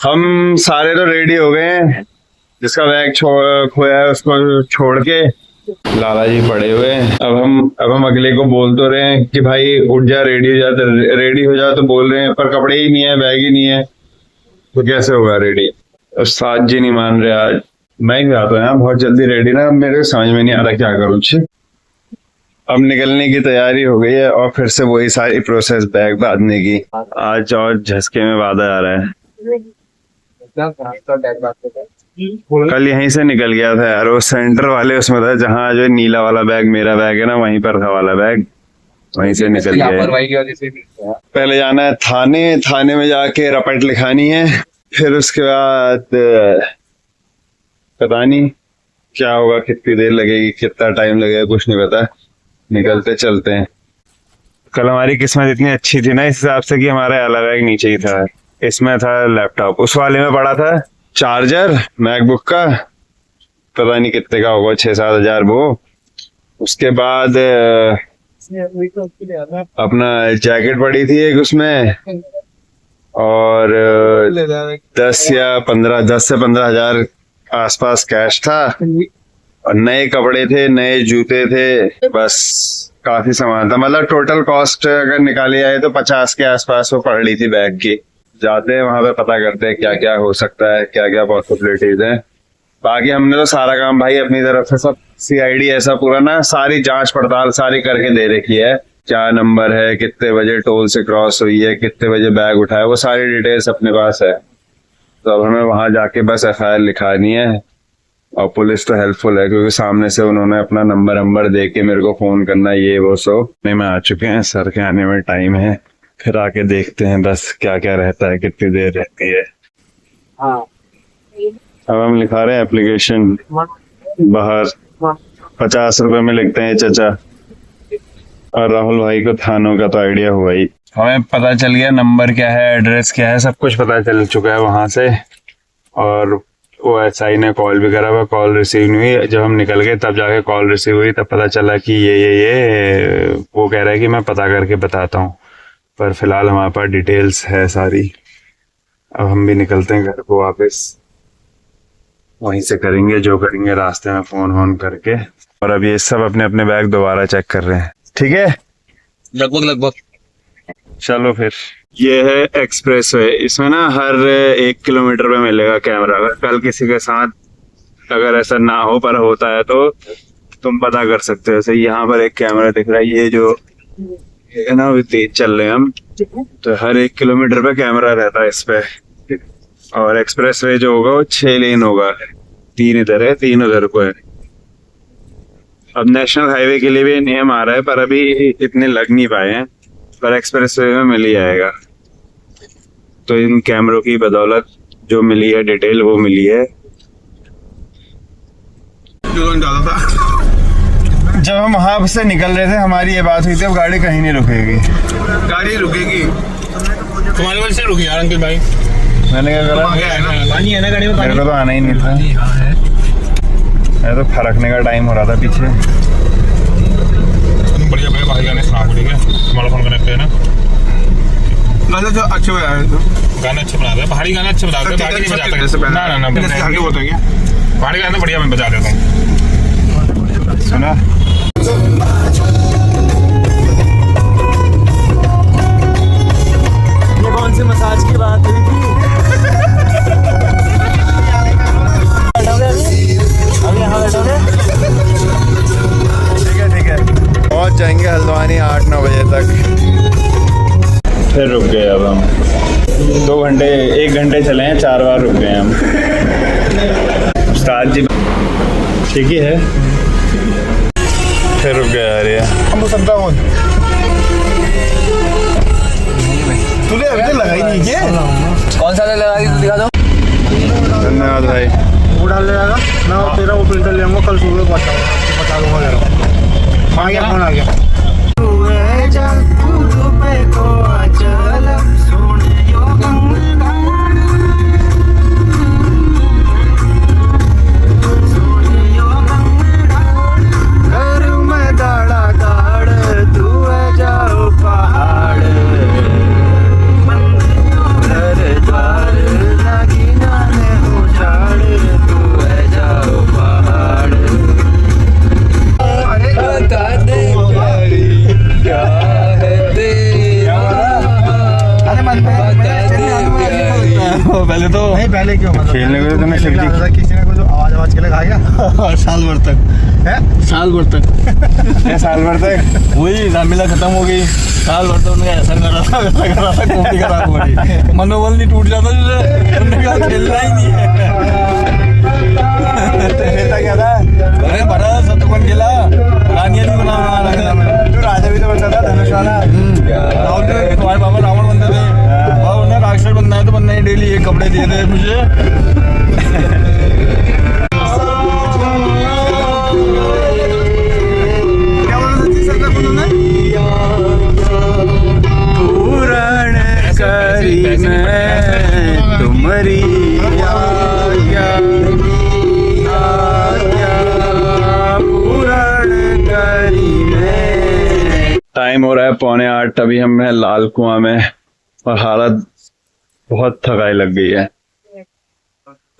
हम सारे तो रेडी हो गए हैं, जिसका बैग खोया है उसको छोड़ के लाला जी पड़े हुए हैं। अब हम अगले को बोल तो रहे हैं कि भाई उठ जा, रेडी हो जा, तो रेडी हो जा तो बोल रहे हैं, पर कपड़े ही नहीं है, बैग ही नहीं है, तो कैसे होगा रेडी। उस्ताद जी नहीं मान रहे। आज मैं ही आता हूँ बहुत जल्दी रेडी ना, अब मेरे समझ में नहीं आ रहा क्या करूँ। अब निकलने की तैयारी हो गई है और फिर से वही सारी प्रोसेस बैग बांधने की। आज और झसके में बांधा आ रहा है। कल यहीं से निकल गया था यार, वो सेंटर वाले उसमें था जहाँ जो नीला वाला बैग मेरा बैग है ना, वहीं पर था वाला बैग, वहीं से निकल गया। पहले जाना है थाने में जाके रपट लिखानी है, फिर उसके बाद पता नहीं क्या होगा, कितनी देर लगेगी, कितना टाइम लगेगा, कुछ नहीं पता। निकलते चलते हैं। कल हमारी किस्मत इतनी अच्छी थी ना इस हिसाब से कि हमारा वाला बैग नीचे ही था, इसमें था लैपटॉप, उस वाले में पड़ा था चार्जर मैकबुक का, पता नहीं कितने का होगा, 6-7 हजार वो। उसके बाद अपना जैकेट पड़ी थी एक उसमें, और 10 से 15 हजार आसपास कैश था, और नए कपड़े थे, नए जूते थे, बस काफी सामान था। मतलब टोटल कॉस्ट अगर निकाली जाए तो 50 के आसपास वो पड़ रही थी बैग की। जाते हैं वहां पे, पता करते हैं क्या क्या हो सकता है, क्या क्या पॉसिबिलिटीज है। बाकी हमने तो सारा काम भाई अपनी तरफ से सब CID ऐसा पूरा ना सारी जांच पड़ताल सारी करके दे रखी है, क्या नंबर है, कितने बजे टोल से क्रॉस हुई है, कितने बजे बैग उठाया, वो सारी डिटेल्स अपने पास है। तो अब हमें वहां जाके बस FIR लिखानी है। और पुलिस तो हेल्पफुल है क्योंकि सामने से उन्होंने अपना नंबर दे के मेरे को फोन करना, ये वो सो नहीं। मैं आ चुके हैं, सर के आने में टाइम है, फिर आके देखते हैं बस क्या क्या रहता है, कितनी देर रहती है। अब हम लिखा रहे हैं एप्लीकेशन बाहर, 50 रुपए में लिखते हैं चचा। और राहुल भाई को थानों का तो आइडिया हुआ ही, हमें पता चल गया नंबर क्या है, एड्रेस क्या है, सब कुछ पता चल चुका है वहां से। और वो SI ने कॉल भी करा, वो कॉल रिसीव नहीं हुई। जब हम निकल गए तब जाके कॉल रिसीव हुई, तब पता चला कि ये वो कह रहा है कि मैं पता करके बताता हूँ, पर फिलहाल हमारे पास डिटेल्स है सारी। अब हम भी निकलते हैं घर को वापस, वहीं से करेंगे जो करेंगे रास्ते में फोन करके। और अब ये सब अपने अपने बैग दोबारा चेक कर रहे हैं, ठीक है लगभग। चलो फिर। ये है एक्सप्रेस वे, इसमें ना हर 1 किलोमीटर पे मिलेगा कैमरा। अगर कल किसी के साथ अगर ऐसा ना हो पर होता है तो तुम पता कर सकते हो। जैसे यहाँ पर एक कैमरा दिख रहा है, ये जो है ना तेज चल रहे हैं हम, तो हर 1 किलोमीटर पे कैमरा रहता है इस पे। और एक्सप्रेस वे जो होगा वो 6 लेन होगा, 3 इधर है, 3 उधर को है। अब नेशनल हाईवे के लिए भी नियम आ रहा है, पर अभी इतने लग नहीं पाए हैं, पर एक्सप्रेस वे में मिल ही जाएगा। तो इन कैमरों की बदौलत जो मिली है डिटेल वो मिली है। जब हम वहां से निकल रहे थे हमारी ये बात हुई थी, अब गाड़ी कहीं नहीं रुकेगी। गाड़ी रुकेगी तुम्हारी वजह से रुकी यार अंकित भाई। मैंने क्या करा, पानी है ना गाड़ी में, मेरे को तो आना ही नहीं था। मैं तो फरकने का टाइम हो रहा था पीछे। बढ़िया भैया, बाहर गाने सुना ठीक है, तुम्हारा फोन कनेक्ट है ना। गाने तो अच्छे बजा रहे हो, गाने अच्छे बना रहे हैं, पहाड़ी गाने अच्छे बजाते हैं, बाकी नहीं बजाते। ना पहाड़ी गाने बढ़िया मैं बजा देता हूँ। सुना ये कौन सी मसाज की बात हुई थी? अभी यहाँ बैठोगे? ठीक है पहुंच जाएंगे हल्द्वानी 8-9 बजे तक। फिर रुक गए अब हम 2 घंटे 1 घंटे चले हैं, 4 बार रुक गए हम। उस्ताद जी ठीक ही है, फिर रुक गया यार ये। हम सकता हूँ तूने अभी तक लगाई नहीं क्या? कौन सा लगा दी, दिखा दो। धन्यवाद भाई। वो डाल लेगा मैं तेरा वो प्रिंटर ले आऊँगा, कल सुबह बता दूँगा जरा। आ गया, फोन आ गया। पहाड़ पहले तो नहीं, पहले क्यों मतलब खेलने को तो तुम्हें शिव जी किसी ने कुछ आवाज के लिए खा गया साल भर तक है, साल भर तक साल भर तक वही रामलीला खत्म हो गई, साल भर तक उनका ऐसा कर रहा था वैसा कर रहा था, कॉमेडी खराब हो रही, मनोबल नहीं टूट जाता जैसे उन्होंने कहा खेलना ही नहीं है। क्या था अरे बड़ा सतुकन खेला, रानिया नहीं बना, जो राजा भी तो बनता था धनुष वाला, राहुल जो तुम्हारे पापा रावण बनते थे और उन्हें राक्षस बनना है तो बनना ही, डेली ये कपड़े दिए थे मुझे। तुम्हारी टाइम हो रहा है 7:45, अभी हम हैं लाल कुआं में और हालत बहुत थकाई लग गई है।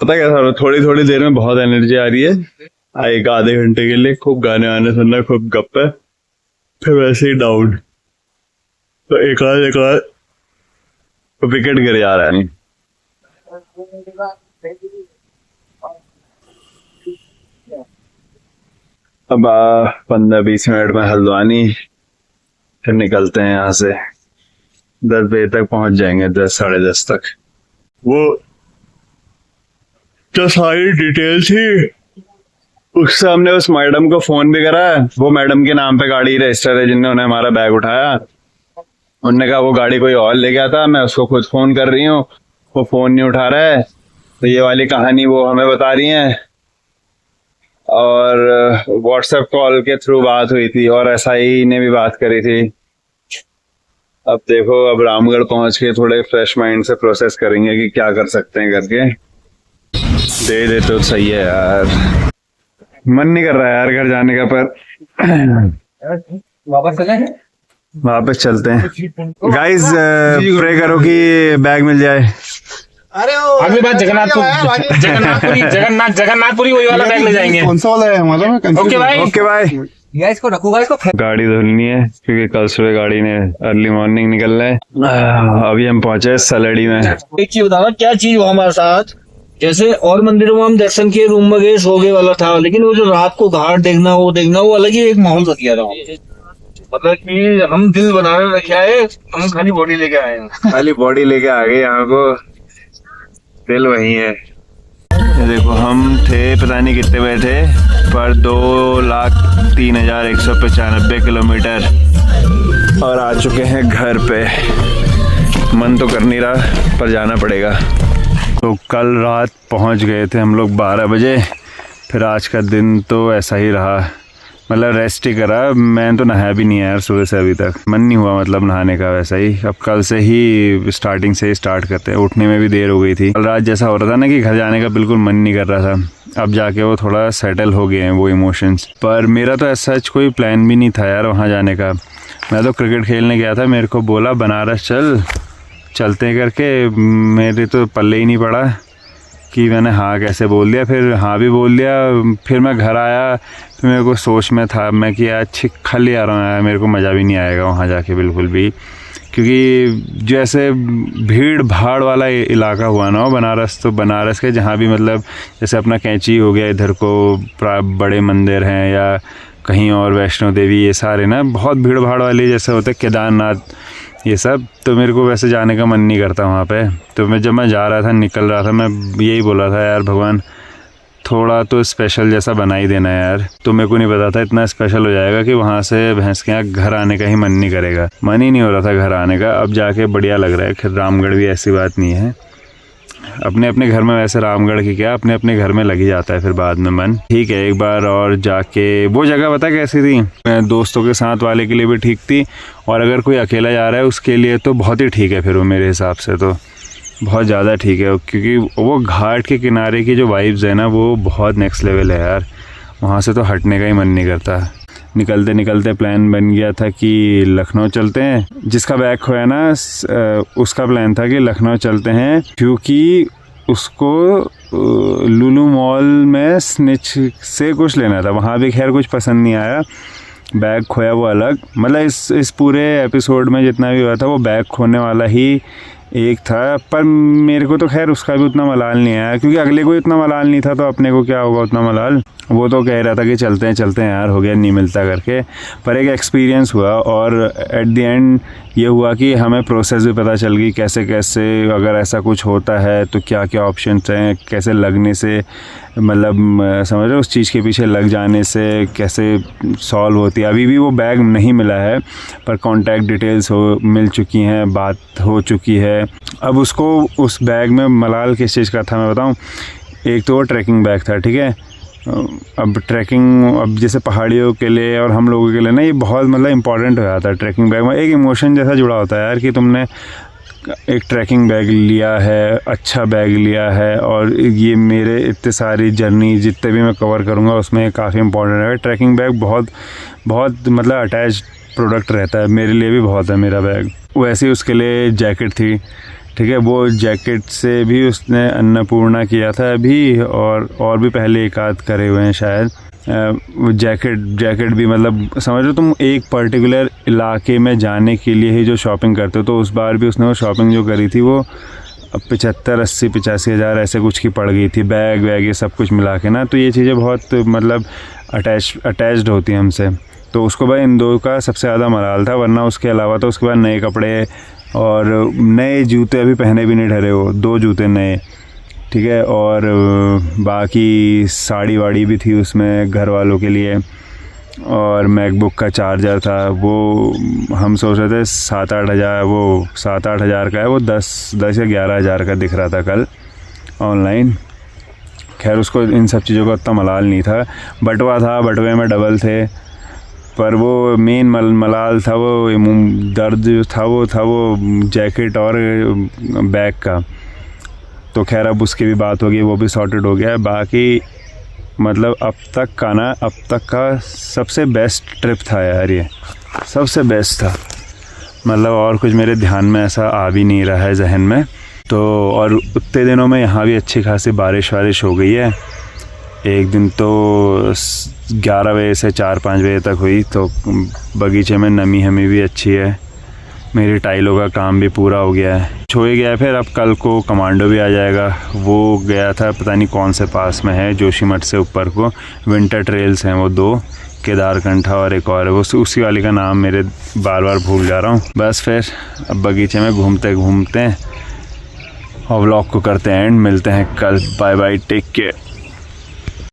पता क्या था, थोड़ी थोड़ी देर में बहुत एनर्जी आ रही है, एक आधे घंटे के लिए खूब गाने वाने सुनना, खूब गप्पे, फिर वैसे ही डाउन, तो एक आध विकेट गिर जा रहा है। नहीं अब 15-20 मिनट में हल्द्वानी, फिर निकलते हैं यहाँ से, 10 बजे तक पहुंच जाएंगे, 10 साढ़े 10 तक। वो जो सारी डिटेल थी उससे हमने उस मैडम को फोन भी करा, वो मैडम के नाम पे गाड़ी रजिस्टर है जिन्होंने हमारा बैग उठाया। उन्होंने कहा वो गाड़ी कोई और ले गया था, मैं उसको खुद फोन कर रही हूँ, वो फोन नहीं उठा रहा है, तो ये वाली कहानी वो हमें बता रही हैं। और व्हाट्सएप कॉल के थ्रू बात हुई थी और एसआई ने भी बात करी थी। अब देखो, अब रामगढ़ पहुंच के थोड़े फ्रेश माइंड से प्रोसेस करेंगे कि क्या कर सकते हैं करके। दे दे तो सही है यार, मन नहीं कर रहा है यार घर जाने का, पर वापस चलते हैं। गाइस प्रे करो कि बैग मिल जाए। अरे अगली बार जगन्नाथपुरी वही वाला बैग ले जाएंगे। कौन सा वाला है हमारा? ओके भाई, ओके भाई। इसको रखूंगा, इसको गाड़ी धुलनी है क्योंकि कल सुबह गाड़ी ने अर्ली मॉर्निंग निकलना है। अभी हम पहुंचे सलड़ी में। एक चीज बताना, क्या चीज हुआ हमारे साथ, जैसे और मंदिरों में हम दर्शन किए, रूम में गए, सो गए वाला था, लेकिन वो जो रात को घाट देखना वो अलग ही एक माहौल बतिया था। मतलब कि हम दिल बनाने रखे आए, हम खाली बॉडी लेके आए हैं, खाली बॉडी लेके आ गए यहाँ को, दिल वही है। ये देखो, हम थे पता नहीं कितने बजे थे, पर 2,03,195 किलोमीटर और आ चुके हैं घर पे। मन तो कर नहीं रहा पर जाना पड़ेगा। तो कल रात पहुंच गए थे हम लोग 12 बजे, फिर आज का दिन तो ऐसा ही रहा, मतलब रेस्ट ही करा। मैं तो नहाया भी नहीं है यार सुबह से अभी तक, मन नहीं हुआ मतलब नहाने का। वैसा ही अब कल से ही स्टार्टिंग से ही स्टार्ट करते हैं। उठने में भी देर हो गई थी कल रात, जैसा हो रहा था ना कि घर जाने का बिल्कुल मन नहीं कर रहा था। अब जाके वो थोड़ा सेटल हो गए हैं वो इमोशंस। पर मेरा तो ऐसा कोई प्लान भी नहीं था यार वहाँ जाने का। मैं तो क्रिकेट खेलने गया था, मेरे को बोला बनारस चलते करके, मेरे तो पल्ले ही नहीं पड़ा कि मैंने हाँ कैसे बोल दिया, फिर हाँ भी बोल दिया। फिर मैं घर आया, फिर मेरे को सोच में था मैं कि यार खाली आ रहा हूँ यार, मेरे को मज़ा भी नहीं आएगा वहाँ जाके बिल्कुल भी, क्योंकि जैसे भीड़ भाड़ वाला इलाका हुआ ना बनारस, तो बनारस के जहाँ भी मतलब जैसे अपना कैंची हो गया, इधर को बड़े मंदिर हैं या कहीं और वैष्णो देवी, ये सारे ना बहुत भीड़ भाड़ वाले जैसे होते, केदारनाथ ये सब, तो मेरे को वैसे जाने का मन नहीं करता वहाँ पे। तो जब मैं जा रहा था, निकल रहा था, मैं यही बोला था यार भगवान थोड़ा तो स्पेशल जैसा बना ही देना यार। तो मेरे को नहीं पता था इतना स्पेशल हो जाएगा कि वहाँ से भैंस के यहाँ घर आने का ही मन नहीं करेगा, मन ही नहीं हो रहा था घर आने का। अब जाके बढ़िया लग रहा है। फिर रामगढ़ भी ऐसी बात नहीं है, अपने अपने घर में, वैसे रामगढ़ की क्या अपने अपने घर में लग ही जाता है फिर बाद में मन। ठीक है, एक बार और जाके वो जगह पता कैसी थी, दोस्तों के साथ वाले के लिए भी ठीक थी, और अगर कोई अकेला जा रहा है उसके लिए तो बहुत ही ठीक है फिर वो, मेरे हिसाब से तो बहुत ज़्यादा ठीक है, क्योंकि वो घाट के किनारे की जो वाइब्स है ना वो बहुत नेक्स्ट लेवल है यार। वहाँ से तो हटने का ही मन नहीं करता। निकलते निकलते प्लान बन गया था कि लखनऊ चलते हैं। जिसका बैग खोया ना उसका प्लान था कि लखनऊ चलते हैं, क्योंकि उसको लुलु मॉल में स्निच से कुछ लेना था। वहाँ भी खैर कुछ पसंद नहीं आया, बैग खोया वो अलग। मतलब इस पूरे एपिसोड में जितना भी हुआ था वो बैग खोने वाला ही एक था, पर मेरे को तो खैर उसका भी उतना मलाल नहीं आया, क्योंकि अगले को इतना मलाल नहीं था तो अपने को क्या होगा उतना मलाल। वो तो कह रहा था कि चलते हैं यार, हो गया नहीं मिलता करके। पर एक एक्सपीरियंस हुआ, और एट द एंड ये हुआ कि हमें प्रोसेस भी पता चल गई, कैसे कैसे अगर ऐसा कुछ होता है तो क्या क्या ऑप्शंस हैं, कैसे लगने से मतलब समझ रहे हो, उस चीज़ के पीछे लग जाने से कैसे सॉल्व होती है। अभी भी वो बैग नहीं मिला है, पर कॉन्टैक्ट डिटेल्स मिल चुकी हैं, बात हो चुकी है। अब उसको उस बैग में मलाल किस चीज़ का था मैं बताऊं। एक तो वो ट्रैकिंग बैग था, ठीक है। अब ट्रैकिंग, अब जैसे पहाड़ियों के लिए और हम लोगों के लिए ना ये बहुत मतलब इम्पॉर्टेंट हो जाता है। ट्रैकिंग बैग में एक इमोशन जैसा जुड़ा होता है यार, कि तुमने एक ट्रैकिंग बैग लिया है, अच्छा बैग लिया है, और ये मेरे इतने सारी जर्नी जितने भी मैं कवर करूँगा उसमें काफ़ी इम्पॉर्टेंट है। ट्रैकिंग बैग बहुत मतलब अटैच प्रोडक्ट रहता है, मेरे लिए भी बहुत है मेरा बैग। वैसे ही उसके लिए जैकेट थी, ठीक है। वो जैकेट से भी उसने अन्नपूर्णा किया था अभी, और भी पहले एक आध करे हुए हैं शायद। वो जैकेट भी मतलब समझ लो तुम, एक पर्टिकुलर इलाके में जाने के लिए ही जो शॉपिंग करते हो, तो उस बार भी उसने वो शॉपिंग जो करी थी वो 75, 80, 85 हज़ार ऐसे कुछ की पड़ गई थी, बैग ये सब कुछ मिला के ना। तो ये चीज़ें बहुत मतलब अटैच्ड होती हैं हमसे। तो उसको भाई इन दो का सबसे ज़्यादा मलाल था, वरना उसके अलावा तो उसके बाद नए कपड़े और नए जूते अभी पहने भी नहीं ठहरे, वो 2 जूते नए, ठीक है। और बाकी साड़ी वाड़ी भी थी उसमें घर वालों के लिए, और मैकबुक का चार्जर था। वो हम सोच रहे थे 7-8 हज़ार, वो 7-8 हज़ार का है, वो 10 या 11 हज़ार का दिख रहा था कल ऑनलाइन। खैर उसको इन सब चीज़ों का उतना मलाल नहीं था। बटवा था, बटवे में डबल थे, पर वो मेन मलाल था, वो दर्द जो था वो जैकेट और बैग का। तो खैर अब उसकी भी बात होगी, वो भी सॉर्टेड हो गया है। बाकी मतलब अब तक का सबसे बेस्ट ट्रिप था यार, ये सबसे बेस्ट था। मतलब और कुछ मेरे ध्यान में ऐसा आ भी नहीं रहा है जहन में। तो और उतने दिनों में यहाँ भी अच्छी खासी बारिश हो गई है। एक दिन तो 11 बजे से 4-5 बजे तक हुई, तो बगीचे में नमी हमी भी अच्छी है। मेरी टाइलों का काम भी पूरा हो गया है, हो ही गया है। फिर अब कल को कमांडो भी आ जाएगा। वो गया था पता नहीं कौन से पास में है, जोशीमठ से ऊपर को विंटर ट्रेल्स हैं वो 2, केदारकंठा और एक और है, वो उसी वाली का नाम मेरे बार भूल जा रहा हूँ। बस फिर अब बगीचे में घूमते और व्लॉग को करते हैं एंड। मिलते हैं कल। Bye bye, take care.